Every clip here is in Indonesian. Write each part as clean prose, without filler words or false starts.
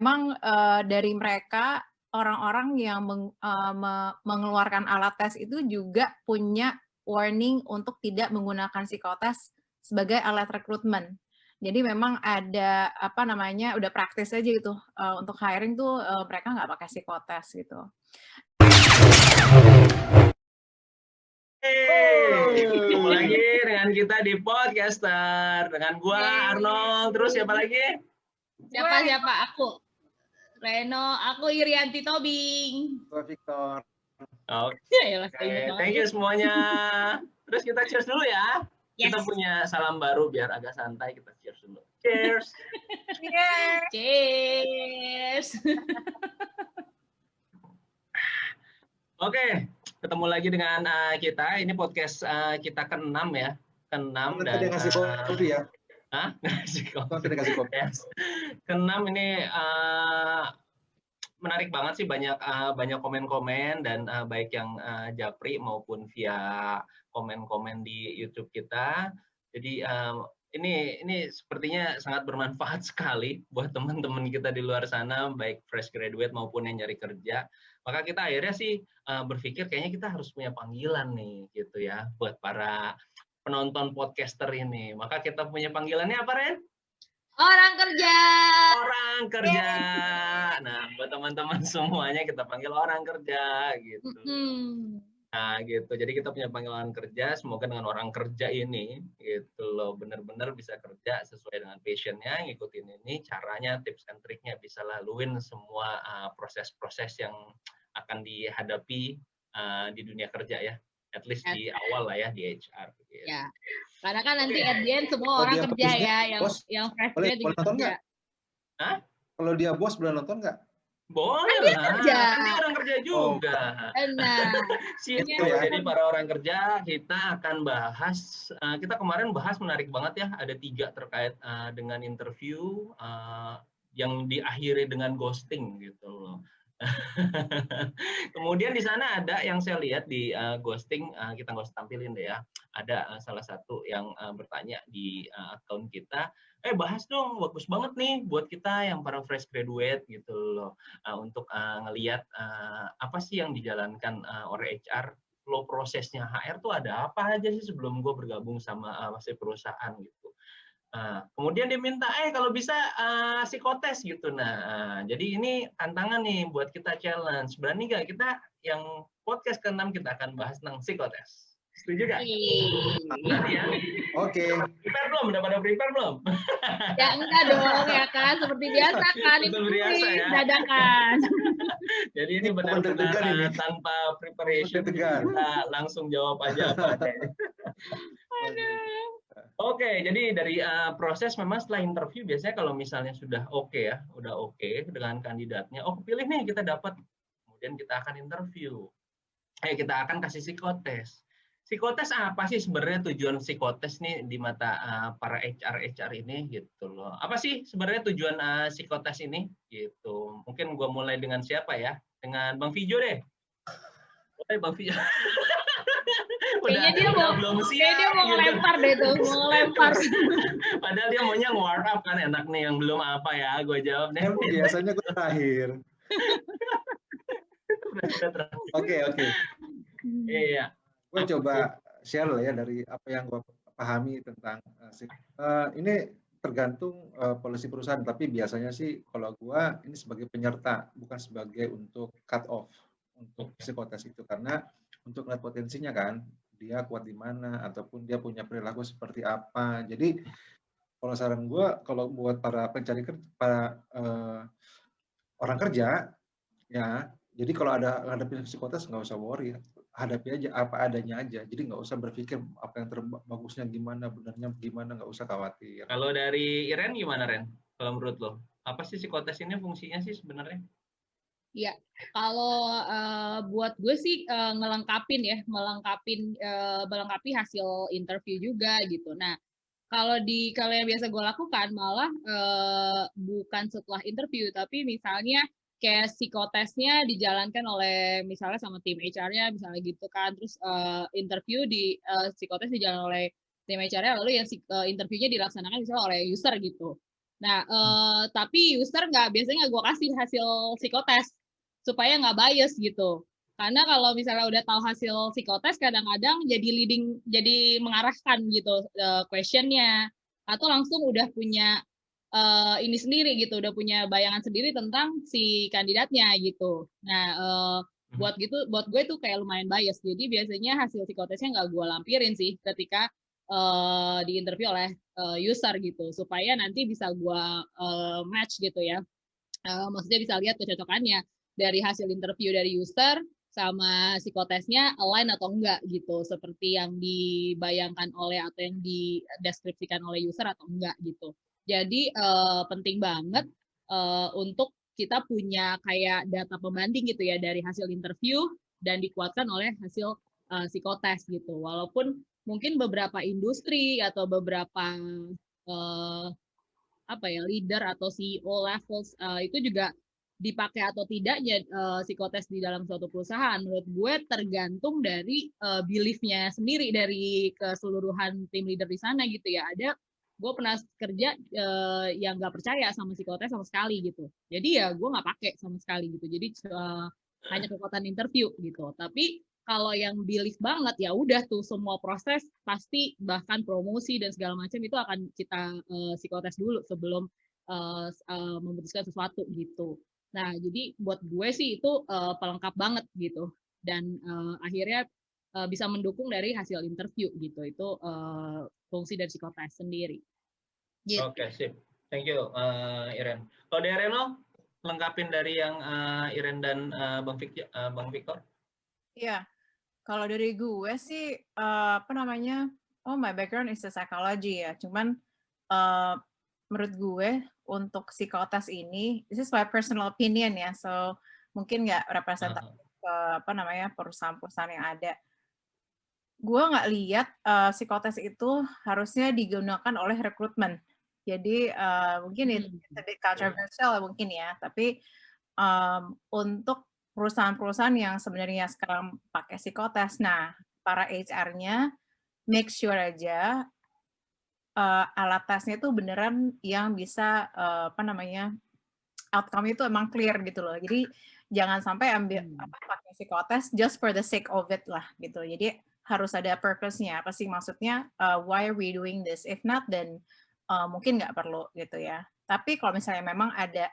memang, dari mereka orang-orang yang mengeluarkan alat tes itu juga punya warning untuk tidak menggunakan psikotes sebagai alat rekrutmen. Jadi memang ada, apa namanya, udah praktis aja gitu, untuk hiring tuh, mereka nggak pakai psikotes gitu. Ketemu lagi dengan kita di Podcaster dengan gua Arnold, terus siapa lagi? Siapa? Aku Reno, aku Irianti Tobing. Gua Victor. Oke, thank you semuanya. Terus kita cheers dulu ya. Yes. Kita punya salam baru biar agak santai, kita cheers dulu. Cheers. Cheers. Oke, ketemu lagi dengan kita. Ini podcast kita ke-6 ya. Ke-6 dan Tadi ngasih kopi ya. Hah? Ngasih kopi. Tadi ngasih kopi. Yes. Ke-6 ini menarik banget sih, banyak komen-komen dan baik yang japri maupun via komen-komen di YouTube kita. Jadi ini sepertinya sangat bermanfaat sekali buat teman-teman kita di luar sana, baik fresh graduate maupun yang nyari kerja. Maka kita akhirnya sih berpikir kayaknya kita harus punya panggilan nih gitu ya buat para penonton podcaster ini. Maka kita punya panggilannya apa, Ren? Orang kerja. Orang kerja. Nah, buat teman-teman semuanya kita panggil orang kerja gitu. Nah, gitu. Jadi kita punya panggilan kerja, semoga dengan orang kerja ini gitu loh, benar-benar bisa kerja sesuai dengan passionnya, ngikutin ini caranya, tips and triknya, bisa laluin semua proses-proses yang akan dihadapi di dunia kerja ya. At least di awal lah ya di HR gitu. Ya. Karena kan nanti at the end semua orang kerja ya, yang fresh grad juga kerja. Hah? Kalau dia bos boleh nonton nggak? Boleh lah, kan dia orang kerja juga. Nah, Situ ya. Jadi para orang kerja kita akan bahas, kita kemarin bahas menarik banget ya, ada 3 terkait dengan interview yang diakhiri dengan ghosting gitu loh. Kemudian di sana ada yang saya lihat di ghosting, kita nggak usah tampilin deh ya. Ada salah satu yang bertanya di akun kita, bahas dong, bagus banget nih buat kita yang para fresh graduate gitu loh, untuk ngelihat apa sih yang dijalankan oleh HR, flow prosesnya HR tuh ada apa aja sih sebelum gue bergabung sama perusahaan gitu. Kemudian dia minta, kalau bisa psikotes gitu. Nah, jadi ini tantangan nih buat kita challenge. Berani nggak kita yang podcast ke-6 kita akan bahas tentang psikotes? Setuju nggak? Berani ya? Oke. Prepare belum? Udah pada prepare belum? Ya enggak dong ya kan, seperti biasa kan, itu biasa ya. dadakan. Jadi ini benar-benar tanpa preparation, kita langsung jawab aja apa adanya. Oke, jadi dari proses memang setelah interview biasanya kalau misalnya sudah oke ya, udah oke dengan kandidatnya, kepilih nih kita dapat, kemudian kita akan interview, kita akan kasih psikotes. Psikotes apa sih sebenarnya tujuan psikotes nih di mata para HR ini gitu loh? Apa sih sebenarnya tujuan psikotes ini gitu? Mungkin gua mulai dengan siapa ya? Dengan Bang Fijo deh. Oke, Bang Fijo. Kayaknya dia mau ngelempar deh tuh, mau ngelempar. Padahal dia maunya nge-warm up kan, enak nih yang belum apa ya, gue jawab nih. Biasanya gue terakhir. Oke. Iya. Gue coba share lah ya dari apa yang gue pahami tentang ini tergantung polisi perusahaan, tapi biasanya sih kalau gue ini sebagai penyerta, bukan sebagai untuk cut off untuk psikotes itu, karena untuk melihat potensinya kan, dia kuat di mana ataupun dia punya perilaku seperti apa. Jadi kalau saran gue, kalau buat para pencari kerja, para orang kerja ya, jadi kalau ada psikotes nggak usah worry, hadapi aja apa adanya aja. Jadi nggak usah berpikir apa yang terbagusnya gimana, benarnya gimana, nggak usah khawatir. Kalau dari Iren gimana, Ren? Kalau menurut lo, apa sih psikotes ini fungsinya sih sebenarnya? Ya, kalau buat gue sih melengkapi hasil interview juga gitu. Nah, kalau yang biasa gue lakukan malah bukan setelah interview, tapi misalnya kayak psikotesnya dijalankan oleh misalnya sama tim HR-nya misalnya gitu kan, terus interview di psikotes dijalankan oleh tim HR-nya, lalu yang interviewnya dilaksanakan misalnya oleh user gitu. Nah, tapi user biasanya nggak gue kasih hasil psikotes supaya nggak bias gitu. Karena kalau misalnya udah tahu hasil psikotes, kadang-kadang jadi mengarahkan gitu questionnya, atau langsung udah punya ini sendiri gitu, udah punya bayangan sendiri tentang si kandidatnya gitu. Nah, buat gue itu kayak lumayan bias. Jadi biasanya hasil psikotesnya nggak gue lampirin sih ketika diinterview oleh user gitu, supaya nanti bisa gue match gitu ya. Maksudnya bisa lihat kecocokannya dari hasil interview dari user sama psikotesnya align atau enggak gitu, seperti yang dibayangkan oleh atau yang dideskripsikan oleh user atau enggak gitu. Jadi penting banget untuk kita punya kayak data pembanding gitu ya dari hasil interview dan dikuatkan oleh hasil psikotes gitu. Walaupun mungkin beberapa industri atau beberapa leader atau CEO levels itu juga dipakai atau tidaknya psikotes di dalam suatu perusahaan. Menurut gue tergantung dari belief-nya sendiri dari keseluruhan tim leader di sana gitu ya. Gue pernah kerja yang nggak percaya sama psikotes sama sekali gitu. Jadi ya gue nggak pakai sama sekali gitu. Jadi hanya kekuatan interview gitu. Tapi kalau yang belief banget ya udah tuh semua proses pasti bahkan promosi dan segala macam itu akan kita psikotes dulu sebelum memutuskan sesuatu gitu. Nah, jadi buat gue sih itu pelengkap banget gitu. Dan akhirnya bisa mendukung dari hasil interview gitu. Itu fungsi dari psikotes sendiri. Gitu. Oke, sip. Thank you, Iren. Kalau dari Reno, lengkapin dari yang Iren dan Bang Victor. Iya, kalau dari gue sih, my background is a psychology ya. Cuman menurut gue untuk psikotes ini, this is my personal opinion ya, so mungkin nggak representatif ke perusahaan-perusahaan yang ada. Gue nggak lihat psikotes itu harusnya digunakan oleh rekrutmen. Jadi mungkin itu sedikit controversial mungkin ya, tapi untuk perusahaan-perusahaan yang sebenarnya sekarang pakai psikotes, nah para HR-nya make sure aja alat tesnya itu beneran yang bisa outcome itu emang clear gitu loh. Jadi jangan sampai pakai psikotes just for the sake of it lah gitu. Jadi harus ada purpose-nya. Apa sih maksudnya? Why are we doing this? If not, then mungkin nggak perlu gitu ya. Tapi kalau misalnya memang ada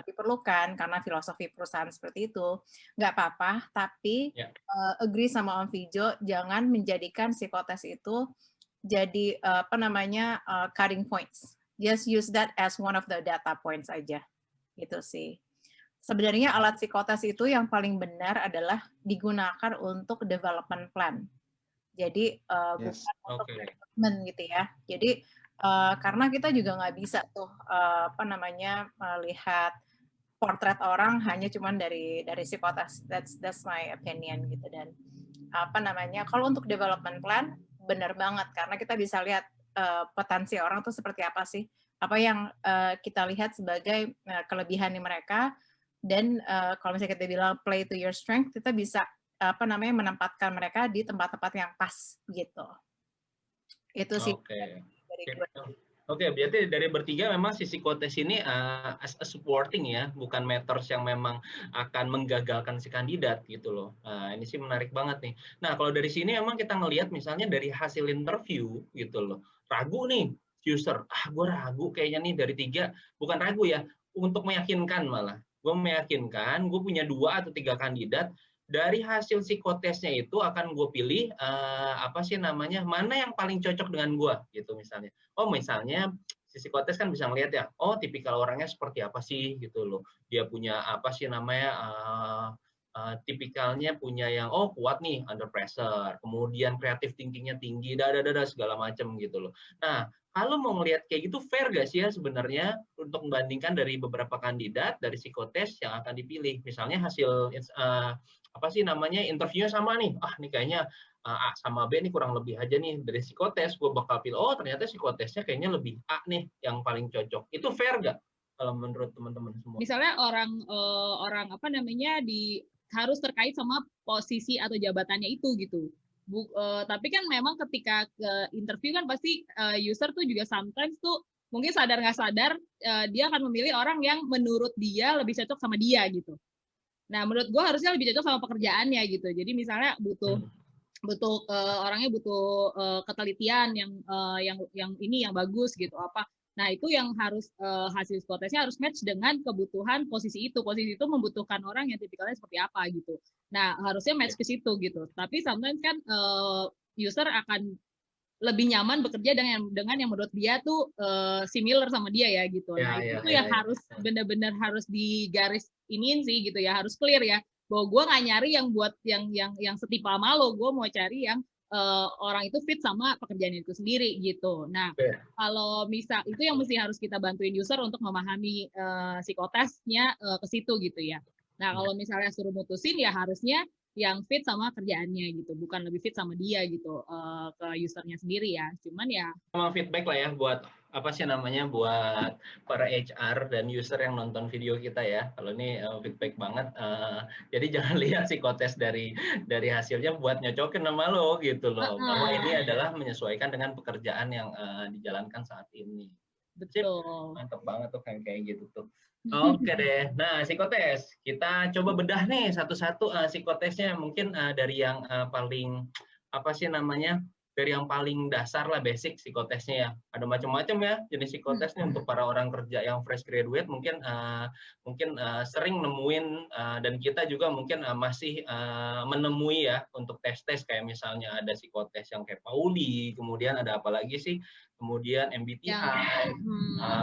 diperlukan karena filosofi perusahaan seperti itu, nggak apa-apa. Tapi agree sama Om Vijo, jangan menjadikan psikotes itu jadi cutting points. Just use that as one of the data points aja. Gitu sih. Sebenarnya alat psikotes itu yang paling benar adalah digunakan untuk development plan. Jadi bukan untuk recruitment gitu ya. Jadi karena kita juga nggak bisa tuh melihat portret orang hanya cuman dari psikotes. That's my opinion gitu. Dan kalau untuk development plan benar banget karena kita bisa lihat potensi orang tuh seperti apa sih, apa yang kita lihat sebagai kelebihan mereka, dan kalau misalnya kita bilang play to your strength, kita bisa menempatkan mereka di tempat-tempat yang pas gitu. Itu sih. Oke, berarti dari bertiga memang si psikotes ini as a supporting ya, bukan methods yang memang akan menggagalkan si kandidat gitu loh. Nah, ini sih menarik banget nih. Nah, kalau dari sini memang kita ngelihat misalnya dari hasil interview gitu loh. Ragu nih user, gue ragu kayaknya nih dari 3, bukan ragu ya, untuk meyakinkan malah. Gue meyakinkan, gue punya 2 atau 3 kandidat, dari hasil psikotesnya itu akan gue pilih mana yang paling cocok dengan gue gitu misalnya. Misalnya si psikotes kan bisa ngelihat ya, tipikal orangnya seperti apa sih gitu loh. Dia punya tipikalnya punya yang kuat nih under pressure, kemudian creative thinking-nya tinggi, segala macam gitu loh. Nah, kalau mau ngelihat kayak gitu fair gak sih ya sebenarnya untuk membandingkan dari beberapa kandidat dari psikotes yang akan dipilih. Misalnya hasil interviewnya sama nih. Nih kayaknya A sama B nih kurang lebih aja nih dari psikotes, gue bakal pilih ternyata psikotesnya kayaknya lebih A nih yang paling cocok. Itu fair gak kalau menurut teman-teman semua? Misalnya orang harus terkait sama posisi atau jabatannya itu gitu. Tapi kan memang ketika ke interview kan pasti user tuh juga sometimes tuh mungkin sadar nggak sadar dia akan memilih orang yang menurut dia lebih cocok sama dia gitu. Nah, menurut gue harusnya lebih cocok sama pekerjaannya gitu. Jadi misalnya butuh orangnya butuh ketelitian yang ini yang bagus gitu apa. Nah, itu yang harus hasil psikotesnya harus match dengan kebutuhan posisi itu. Posisi itu membutuhkan orang yang tipikalnya seperti apa gitu. Nah, harusnya match ke situ gitu. Tapi sometimes kan user akan lebih nyaman bekerja dengan yang menurut dia tuh similar sama dia ya gitu. Nah, itu yang harus benar-benar harus digaris iniin sih gitu ya, harus clear ya. Bahwa gue nggak nyari yang buat yang setipe sama lo, gue mau cari yang orang itu fit sama pekerjaan itu sendiri gitu. Nah, kalau misal itu yang mesti harus kita bantuin user untuk memahami psikotesnya ke situ gitu ya. Nah, kalau misalnya suruh mutusin ya harusnya yang fit sama kerjaannya gitu, bukan lebih fit sama dia gitu ke usernya sendiri ya. Cuman ya sama feedback lah ya buat apa sih namanya buat para HR dan user yang nonton video kita ya. Kalau ini feedback banget. Jadi jangan lihat psikotes dari hasilnya buat nyocokin sama lo gitu loh. Bahwa ini adalah menyesuaikan dengan pekerjaan yang dijalankan saat ini. betul. Mantap banget tuh kayak gitu tuh. Oke deh. Nah, psikotes. Kita coba bedah nih satu-satu psikotesnya. Mungkin dari yang paling apa sih namanya? Dari yang paling dasar lah, basic psikotesnya ya. Ada macam-macam ya jenis psikotesnya untuk para orang kerja yang fresh graduate mungkin sering nemuin dan kita juga mungkin masih menemui ya untuk tes-tes kayak misalnya ada psikotes yang kayak Pauli, kemudian ada apa lagi sih? Kemudian MBTI,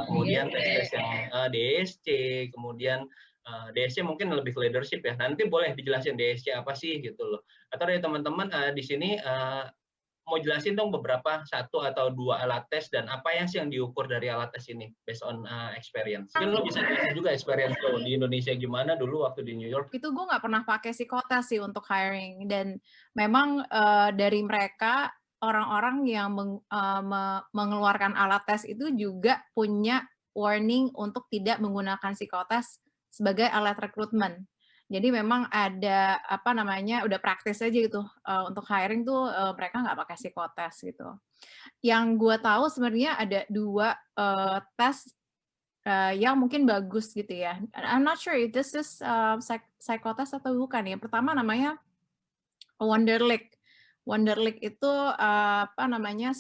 kemudian tes-tes yang DSC, kemudian DSC mungkin lebih ke leadership ya. Nanti boleh dijelasin DSC apa sih gitu loh. Atau dari teman-teman di sini mau jelasin dong beberapa satu atau dua alat tes dan apa yang sih yang diukur dari alat tes ini based on experience. Mungkin lo bisa jelasin juga experience lo di Indonesia gimana dulu waktu di New York. Itu gue nggak pernah pakai psikotes sih untuk hiring, dan memang dari mereka orang-orang yang mengeluarkan alat tes itu juga punya warning untuk tidak menggunakan psikotes sebagai alat rekrutmen. Jadi memang ada apa namanya udah praktis aja gitu untuk hiring tuh mereka nggak pakai psikotes gitu. Yang gue tahu sebenarnya ada dua tes yang mungkin bagus gitu ya. I'm not sure if this is psikotes atau bukan. Yang pertama namanya Wonderlic. Wonderlic itu apa namanya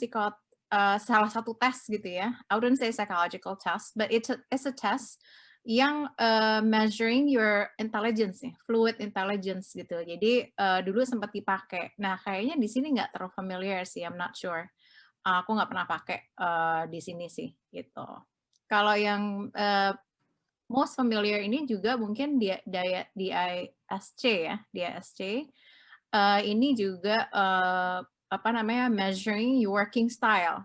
salah satu tes gitu ya. I wouldn't say psychological test, but it's a test yang measuring your intelligence nih, fluid intelligence gitu. Jadi dulu sempat dipakai. Nah kayaknya di sini nggak terlalu familiar sih, I'm not sure. Aku nggak pernah pakai di sini sih gitu. Kalau yang most familiar ini juga mungkin DISC ya, DISC. Ini juga apa namanya measuring your working style.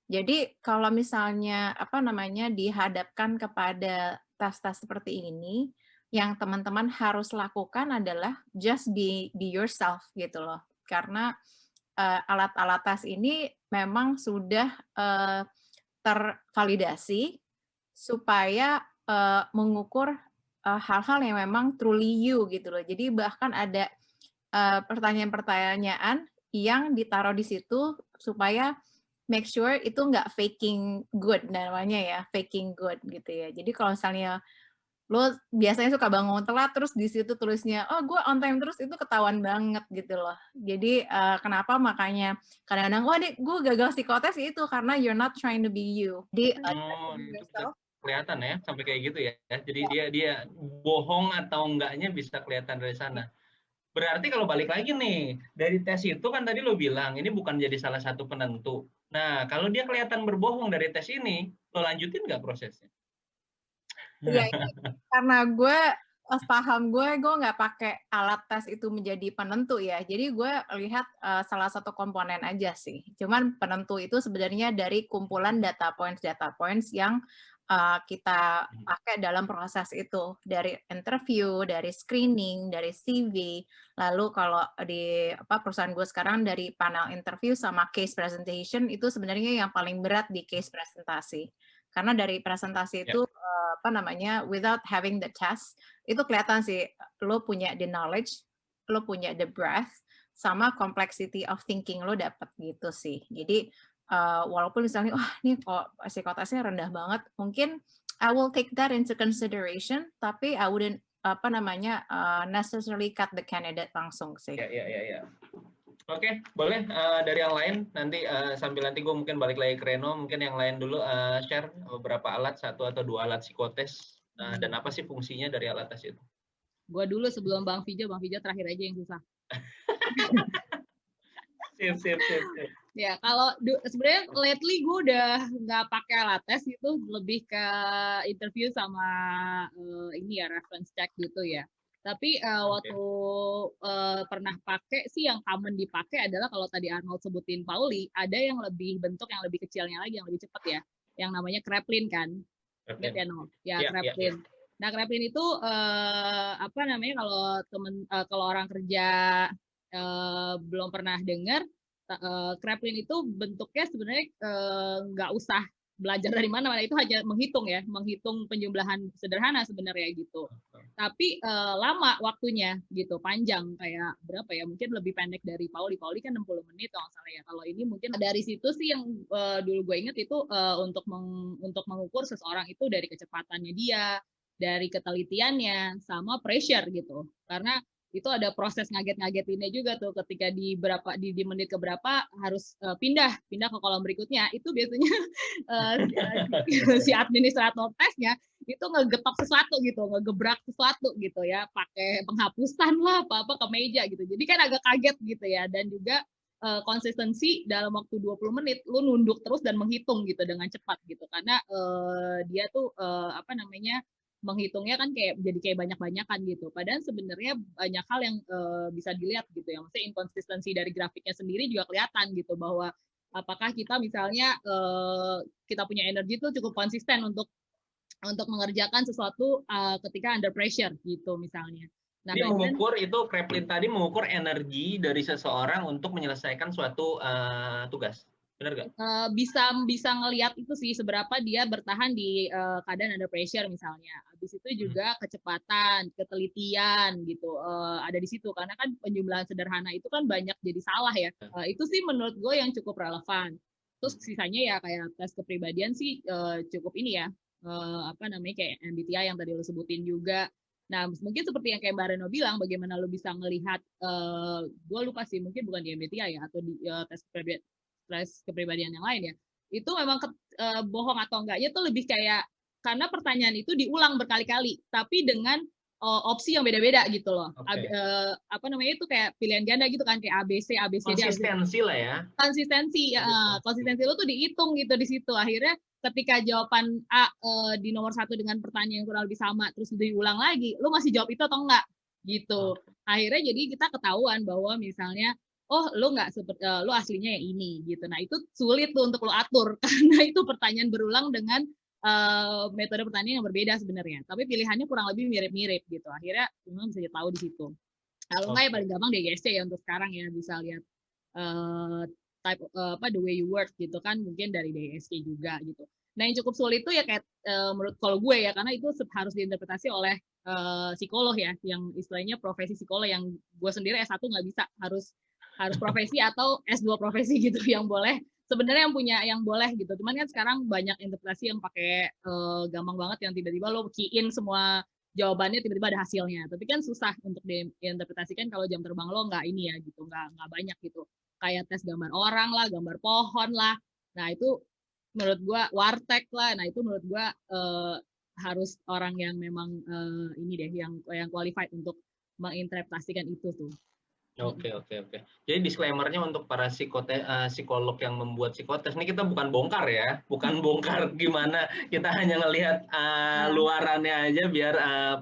Jadi kalau misalnya apa namanya dihadapkan kepada tes-tes seperti ini, yang teman-teman harus lakukan adalah just be yourself gitu loh. Karena alat-alat tes ini memang sudah tervalidasi supaya mengukur hal-hal yang memang truly you gitu loh. Jadi bahkan ada pertanyaan-pertanyaan yang ditaruh di situ supaya make sure itu nggak faking good namanya ya, faking good gitu ya. Jadi kalau misalnya lo biasanya suka bangun telat terus di situ tulisnya oh gue on time terus, itu ketahuan banget gitu loh. Jadi kenapa makanya kadang-kadang wah deh gue gagal psikotes itu karena you're not trying to be you. Jadi itu kelihatan ya sampai kayak gitu ya. Jadi dia bohong atau enggaknya bisa kelihatan dari sana. Berarti kalau balik lagi nih, dari tes itu kan tadi lo bilang ini bukan jadi salah satu penentu. Nah, kalau dia kelihatan berbohong dari tes ini, lo lanjutin nggak prosesnya? Iya, karena gue paham gue nggak pakai alat tes itu menjadi penentu ya. Jadi gue lihat salah satu komponen aja sih. Cuman penentu itu sebenarnya dari kumpulan data points yang kita pakai dalam proses itu, dari interview, dari screening, dari CV. Lalu kalau di perusahaan gue sekarang dari panel interview sama case presentation, itu sebenarnya yang paling berat di case presentasi. Karena dari presentasi itu apa namanya without having the test itu kelihatan sih lo punya the knowledge, lo punya the breadth, sama complexity of thinking lo dapet gitu sih. Jadi walaupun misalnya, wah ini kok psikotesnya rendah banget, mungkin I will take that into consideration, tapi I wouldn't necessarily cut the candidate langsung sih. Ya. Oke, boleh dari yang lain nanti sambil nanti gue mungkin balik lagi ke Reno, mungkin yang lain dulu share beberapa alat, 1 atau 2 alat psikotes dan apa sih fungsinya dari alat tes itu? Gue dulu sebelum Bang Vijo terakhir aja yang susah. Sip. Ya, kalau sebenarnya lately gue udah nggak pakai alat tes, itu lebih ke interview sama ini ya, reference check gitu ya. Tapi waktu pernah pakai sih, yang common dipakai adalah kalau tadi Arnold sebutin Pauli, ada yang lebih bentuk yang lebih kecilnya lagi, yang lebih cepat ya, yang namanya Kraepelin kan. Ingat ya, Arnold? Ya, Kraepelin. Nah, Kraepelin itu apa namanya, kalau orang kerja belum pernah dengar, Kraepelin itu bentuknya sebenarnya nggak usah belajar dari mana-mana, itu hanya menghitung penjumlahan sederhana sebenarnya gitu. Tapi lama waktunya gitu, panjang, kayak berapa ya, mungkin lebih pendek dari Pauli kan 60 menit kalau salah ya. Kalau ini mungkin dari situ sih yang dulu gue inget itu untuk mengukur seseorang itu dari kecepatannya dia, dari ketelitiannya, sama pressure gitu. Karena itu ada proses ngaget-ngagetinnya juga tuh, ketika di menit keberapa harus pindah ke kolom berikutnya. Itu biasanya si administrator tesnya itu ngegetok sesuatu gitu, ngegebrak sesuatu gitu ya, pakai penghapusan lah apa ke meja gitu. Jadi kan agak kaget gitu ya. Dan juga konsistensi dalam waktu 20 menit lu nunduk terus dan menghitung gitu dengan cepat gitu, karena dia tuh menghitungnya kan jadi kayak banyak-banyakan gitu. Padahal sebenarnya banyak hal yang bisa dilihat gitu ya. Maksudnya inkonsistensi dari grafiknya sendiri juga kelihatan gitu, bahwa apakah kita misalnya kita punya energi itu cukup konsisten untuk mengerjakan sesuatu ketika under pressure gitu misalnya. Nah, jadi mengukur itu, Kraepelin tadi mengukur energi dari seseorang untuk menyelesaikan suatu tugas. Benar nggak? Bisa ngelihat itu sih, seberapa dia bertahan di keadaan under pressure misalnya. Habis itu juga kecepatan, ketelitian gitu ada di situ, karena kan penjumlahan sederhana itu kan banyak jadi salah ya. Itu sih menurut gue yang cukup relevan. Terus sisanya ya kayak tes kepribadian sih cukup ini ya, kayak MBTI yang tadi lo sebutin juga. Nah, mungkin seperti yang kayak Mbak Reno bilang, bagaimana lo bisa melihat, gue lupa sih, mungkin bukan di MBTI ya, atau di tes kepribadian yang lain ya, itu memang bohong atau enggaknya tuh lebih kayak, karena pertanyaan itu diulang berkali-kali tapi dengan opsi yang beda-beda gitu loh. Itu kayak pilihan ganda gitu kan, kayak ABC konsistensi lah ya, konsistensi lo tuh dihitung gitu di situ. Akhirnya ketika jawaban A di nomor 1 dengan pertanyaan yang kurang lebih sama terus diulang lagi, lo masih jawab itu atau enggak gitu. Akhirnya jadi kita ketahuan bahwa misalnya, oh lo nggak seperti lo aslinya yang ini gitu. Nah, itu sulit tuh untuk lo atur karena itu pertanyaan berulang dengan metode pertanyaan yang berbeda sebenarnya, tapi pilihannya kurang lebih mirip-mirip gitu. Akhirnya memang bisa tahu di situ. Kalau nggak ya paling gampang DGSC ya untuk sekarang ya, bisa lihat the way you work gitu kan, mungkin dari DGSC juga gitu. Nah, yang cukup sulit itu ya kayak menurut kalau gue ya, karena itu harus diinterpretasi oleh psikolog ya, yang istilahnya profesi psikolog, yang gue sendiri S1 nggak bisa, harus profesi atau S2 profesi gitu yang boleh, sebenarnya yang boleh gitu. Cuman kan sekarang banyak interpretasi yang pakai gampang banget, yang tiba-tiba lo key-in semua jawabannya, tiba-tiba ada hasilnya. Tapi kan susah untuk diinterpretasikan kalau jam terbang lo nggak ini ya gitu, nggak banyak gitu. Kayak tes gambar orang lah, gambar pohon lah. Nah, itu menurut gua wartek lah. Nah, itu menurut gua harus orang yang memang ini deh, yang qualified untuk menginterpretasikan itu tuh. Oke. Jadi disclaimer-nya untuk para psikolog yang membuat psikotes, ini kita bukan bongkar ya, bukan bongkar gimana, kita hanya ngelihat luarannya aja biar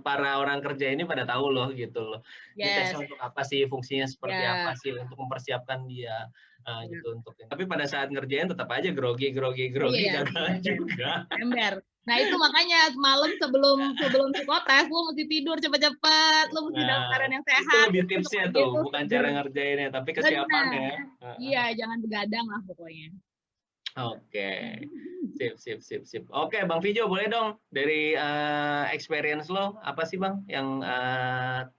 para orang kerja ini pada tahu loh gitu loh. Ini tesnya untuk apa sih, fungsinya seperti apa sih, untuk mempersiapkan dia gitu untuk. Tapi pada saat ngerjain tetap aja grogi gagal juga. Ember. Nah, itu makanya malam sebelum psikotes lu mesti tidur cepet-cepet, lu mesti dalam keadaan yang sehat. Itu lebih tipsnya tuh, bukan cara ngerjainnya, tapi kesiapannya. Iya, jangan begadang lah pokoknya. Oke. Sip. Oke, Bang Vijo, boleh dong dari experience lo, apa sih Bang yang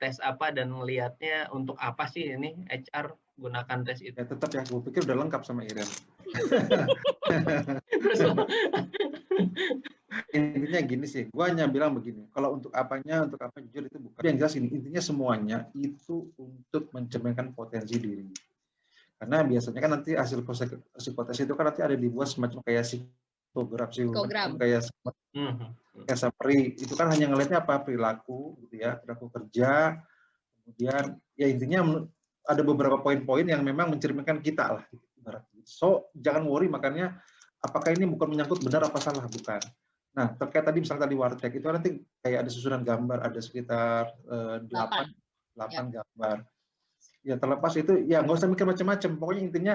tes apa dan ngelihatnya untuk apa sih ini HR gunakan tes itu. Ya tetap ya, gue pikir udah lengkap sama Irian. Terus Intinya gini sih, gue hanya bilang begini, kalau untuk apa jujur itu bukan. Yang jelas ini, intinya semuanya itu untuk mencerminkan potensi diri. Karena biasanya kan nanti hasil psikotes itu kan nanti ada dibuat semacam kayak Psikogram. kayak summary. Itu kan hanya ngelihatnya apa, perilaku gitu ya, perilaku kerja, kemudian ya intinya ada beberapa poin-poin yang memang mencerminkan kita lah. So jangan worry, makanya apakah ini bukan menyangkut benar apa salah, bukan. Nah, terkait tadi misalnya tadi warteg itu nanti kayak ada susunan gambar, ada sekitar 8 gambar. Ya terlepas itu ya nggak usah mikir macam-macam. Pokoknya intinya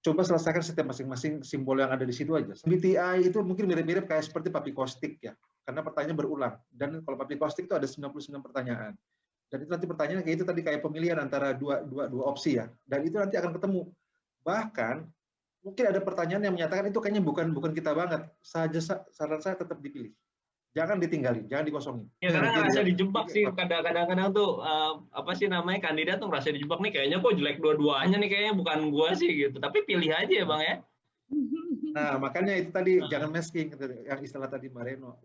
coba selesaikan setiap masing-masing simbol yang ada di situ aja. MBTI itu mungkin mirip-mirip kayak seperti Papi Kostik ya, karena pertanyaannya berulang. Dan kalau Papi Kostik itu ada 99 pertanyaan. Dan itu nanti pertanyaannya kayak itu tadi kayak pemilihan antara dua opsi ya. Dan itu nanti akan ketemu. Bahkan mungkin ada pertanyaan yang menyatakan itu kayaknya bukan kita banget. Saran saya tetap dipilih. Jangan ditinggalin, jangan dikosongin. Ya karena ngerasa Gitu ya. dijebak sih, kadang-kadang tuh apa sih namanya, kandidat tuh ngerasa dijebak nih, kayaknya kok jelek dua-duanya nih, kayaknya bukan gua sih gitu. Tapi pilih aja ya Bang ya. Nah, makanya itu tadi jangan masking, yang istilah tadi Mbak Reno.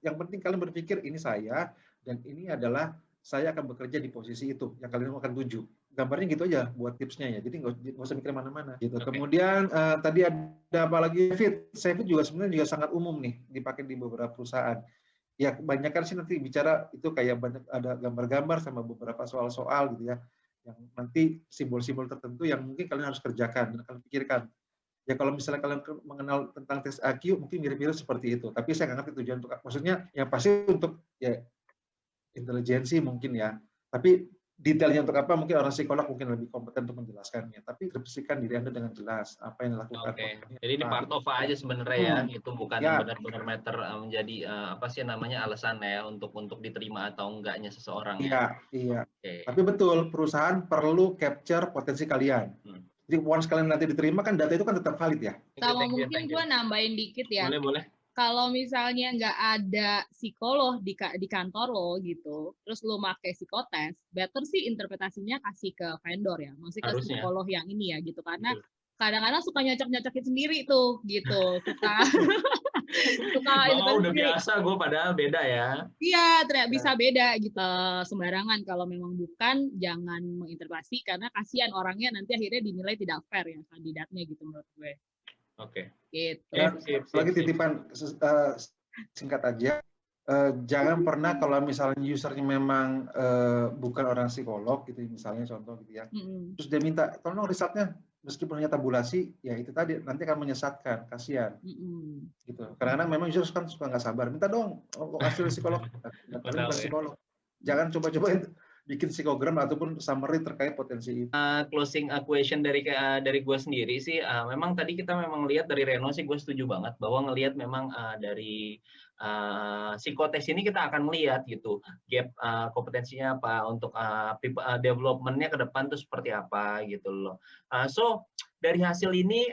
Yang penting kalian berpikir ini saya dan ini adalah saya akan bekerja di posisi itu yang kalian akan tuju. Gambarnya gitu aja buat tipsnya ya. Jadi nggak usah mikir mana-mana gitu. Okay. Kemudian tadi ada apa lagi? Safety juga sebenarnya juga sangat umum nih dipakai di beberapa perusahaan. Ya kebanyakan sih nanti bicara itu kayak banyak ada gambar-gambar sama beberapa soal-soal gitu ya. Yang nanti simbol-simbol tertentu yang mungkin kalian harus kerjakan dan kalian pikirkan. Ya kalau misalnya kalian mengenal tentang tes IQ mungkin mirip-mirip seperti itu. Tapi saya nggak ngerti tujuan untuk, maksudnya yang pasti untuk ya intelijensi mungkin ya. Tapi detailnya untuk apa mungkin orang psikolog mungkin lebih kompeten untuk menjelaskannya. Tapi deskripsikan diri Anda dengan jelas apa yang dilakukan. Oke. Jadi ini part of aja sebenarnya ya. Itu bukan Ya. benar-benar meter menjadi apa sih namanya alasan ya untuk diterima atau enggaknya seseorang Iya, ya. iya. Okay. Tapi betul perusahaan perlu capture potensi kalian. Jadi once kalian nanti diterima kan data itu kan tetap valid ya. Sama mungkin gue nambahin dikit ya. Boleh. Kalau misalnya nggak ada psikolog di kantor lo gitu, terus lo pakai psikotes, better sih interpretasinya kasih ke vendor ya, maksudnya ke psikolog yang ini ya gitu, karena kadang-kadang suka nyocok-nyocokin sendiri tuh gitu, suka udah biasa gue padahal beda ya. Iya, bisa beda gitu, sembarangan. Kalau memang bukan, jangan menginterpretasi karena kasihan orangnya nanti akhirnya dinilai tidak fair ya kandidatnya gitu menurut gue. Oke. Gitu. Lagi titipan singkat aja. Jangan pernah kalau misalnya usernya memang bukan orang psikolog gitu, misalnya contoh gitu ya. Terus dia minta, tolong risetnya meskipun hanya tabulasi, ya itu tadi nanti akan menyesatkan, kasihan. Gitu. Kadang-kadang memang user kan suka nggak sabar, minta dong hasil psikolog. Kalian bukan psikolog. Jangan coba-coba bikin psikogram ataupun summary terkait potensi itu. Closing question dari gue sendiri sih, memang tadi kita memang lihat dari Reno sih, gue setuju banget bahwa ngelihat memang dari psikotes ini kita akan melihat gitu gap kompetensinya apa untuk development-nya ke depan tuh seperti apa gitu loh. So dari hasil ini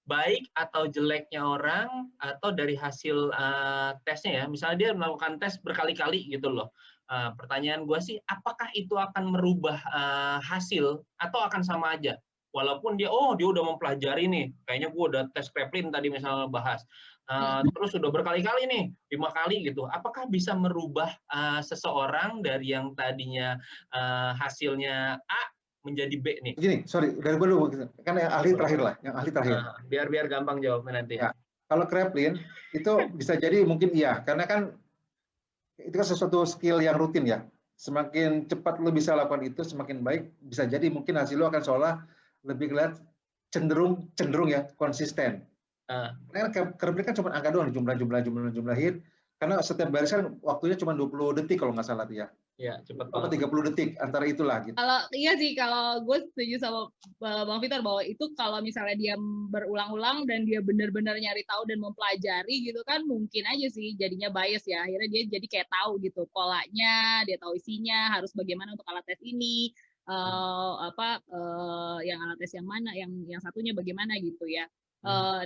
baik atau jeleknya orang atau dari hasil tesnya ya, misalnya dia melakukan tes berkali-kali gitu loh. Pertanyaan gue sih, apakah itu akan merubah hasil atau akan sama aja? Walaupun dia udah mempelajari nih, kayaknya gue udah tes Kraepelin tadi misalnya bahas, terus udah berkali-kali nih, 5 kali gitu. Apakah bisa merubah seseorang dari yang tadinya hasilnya A menjadi B nih? Gini, sorry, dari gue dulu, kan yang ahli terakhir lah, yang ahli terakhir. Biar gampang jawabnya nanti. Ya, kalau Kraepelin itu bisa jadi mungkin iya, karena kan itu kan sesuatu skill yang rutin ya. Semakin cepat lo bisa lakukan itu, semakin baik. Bisa jadi mungkin hasil lo akan seolah lebih kelihatan cenderung ya konsisten. Karena Kraepelin kan cuma angka doang, jumlahin. Karena setiap barisan waktunya cuma 20 detik kalau nggak salah ya. Ya, cepat banget. 30 detik antara itulah gitu. Kalau gue setuju sama Bang Victor bahwa itu kalau misalnya dia berulang-ulang dan dia benar-benar nyari tahu dan mempelajari gitu kan mungkin aja sih jadinya bias ya. Akhirnya dia jadi kayak tahu gitu polanya, dia tahu isinya, harus bagaimana untuk alat tes ini, yang alat tes yang mana, yang satunya bagaimana gitu ya.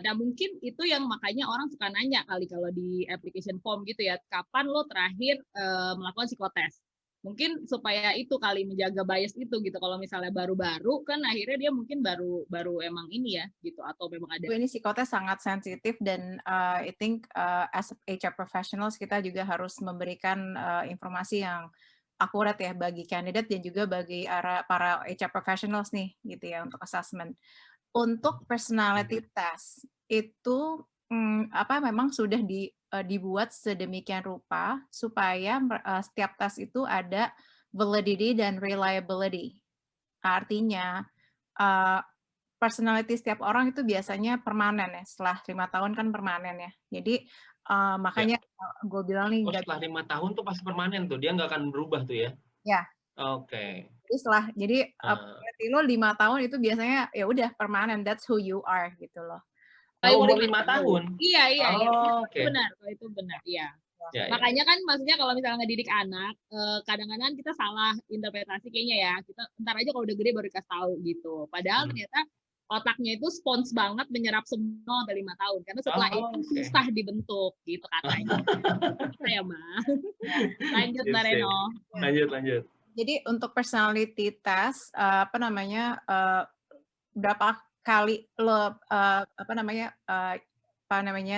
Nah mungkin itu yang makanya orang suka nanya kali kalau di application form gitu ya, kapan lo terakhir melakukan psikotes? Mungkin supaya itu kali menjaga bias itu gitu. Kalau misalnya baru-baru kan akhirnya dia mungkin baru emang ini ya gitu, atau memang ada. Ini psikotes sangat sensitif dan I think as HR professionals kita juga harus memberikan informasi yang akurat ya bagi kandidat dan juga bagi para HR professionals nih gitu ya untuk assessment. Untuk personality test itu memang sudah dibuat sedemikian rupa supaya setiap tes itu ada validity dan reliability. Artinya personality setiap orang itu biasanya permanen ya, setelah 5 tahun kan permanen ya. Jadi makanya gue bilang nih. Setelah 5 tahun tuh pasti permanen tuh, dia nggak akan berubah tuh ya? Ya. Oke. Jadi berarti lo 5 tahun itu biasanya ya udah permanen, that's who you are gitu loh. Umur 5 tahun? Iya. Oke. Benar, kalau itu benar, iya. Makanya kan maksudnya kalau misalnya ngedidik anak, kadang-kadang kita salah interpretasi kayaknya ya. Kita ntar aja kalau udah gede baru dikasih tahu gitu. Padahal ternyata otaknya itu spons banget menyerap semua sampai 5 tahun. Karena setelah itu susah dibentuk gitu katanya. Saya mah. Lanjut Mbak Reno. Lanjut. Jadi untuk personality test berapa kali lo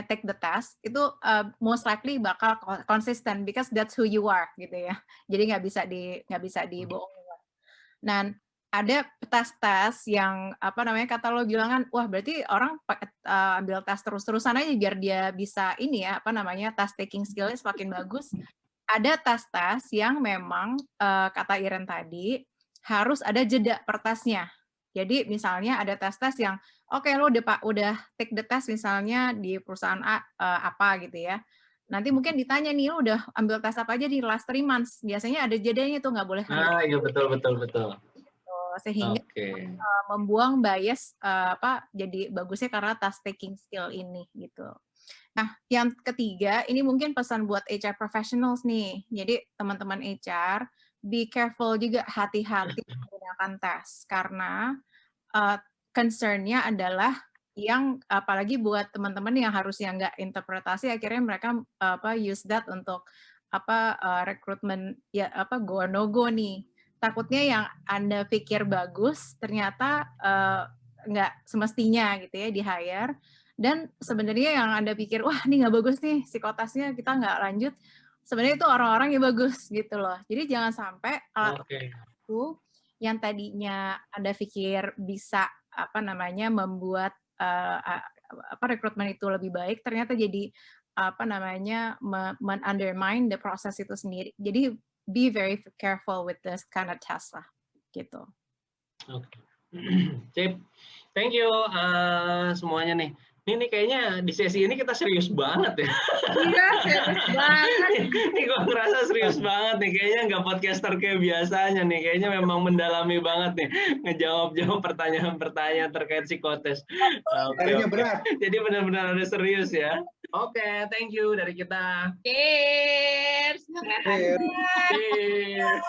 take the test itu most likely bakal konsisten because that's who you are gitu ya. Jadi nggak bisa dibohongin. Dan ada tes yang kata lo bilang kan, wah berarti orang ambil tes terus-terusan aja biar dia bisa ini ya test taking skillnya semakin bagus. Ada tes yang memang kata Iren tadi harus ada jeda per tesnya. Jadi misalnya ada tes yang oke, lo udah take the test misalnya di perusahaan apa gitu ya. Nanti mungkin ditanya nih, lo udah ambil tes apa aja di last 3 months. Biasanya ada jedanya tuh, nggak boleh. Iya betul. Sehingga membuang bias jadi bagusnya karena task taking skill ini gitu. Nah, yang ketiga ini mungkin pesan buat HR professionals nih. Jadi teman-teman HR be careful juga, hati-hati menggunakan tes karena concern-nya adalah yang apalagi buat teman-teman yang harusnya nggak interpretasi akhirnya mereka use that untuk rekrutmen ya go or no go nih. Takutnya yang Anda pikir bagus ternyata nggak semestinya gitu ya di hire, dan sebenarnya yang Anda pikir wah ini nggak bagus nih psikotesnya kita nggak lanjut, sebenarnya itu orang-orang yang bagus gitu loh. Jadi jangan sampai alat itu yang tadinya Anda pikir bisa membuat rekrutmen itu lebih baik ternyata jadi undermine the process itu sendiri. Jadi be very careful with this kind of test lah, gitu. Oke. Cip, thank you semuanya nih. Ini kayaknya di sesi ini kita serius banget ya. Iya, serius banget. Ini gue ngerasa serius banget nih. Kayaknya nggak podcaster kayak biasanya nih. Kayaknya memang mendalami banget nih. Ngejawab pertanyaan-pertanyaan terkait psikotes. Oke. Berat. Jadi benar-benar ada serius ya. Oke, thank you dari kita. Cheers. Cheers.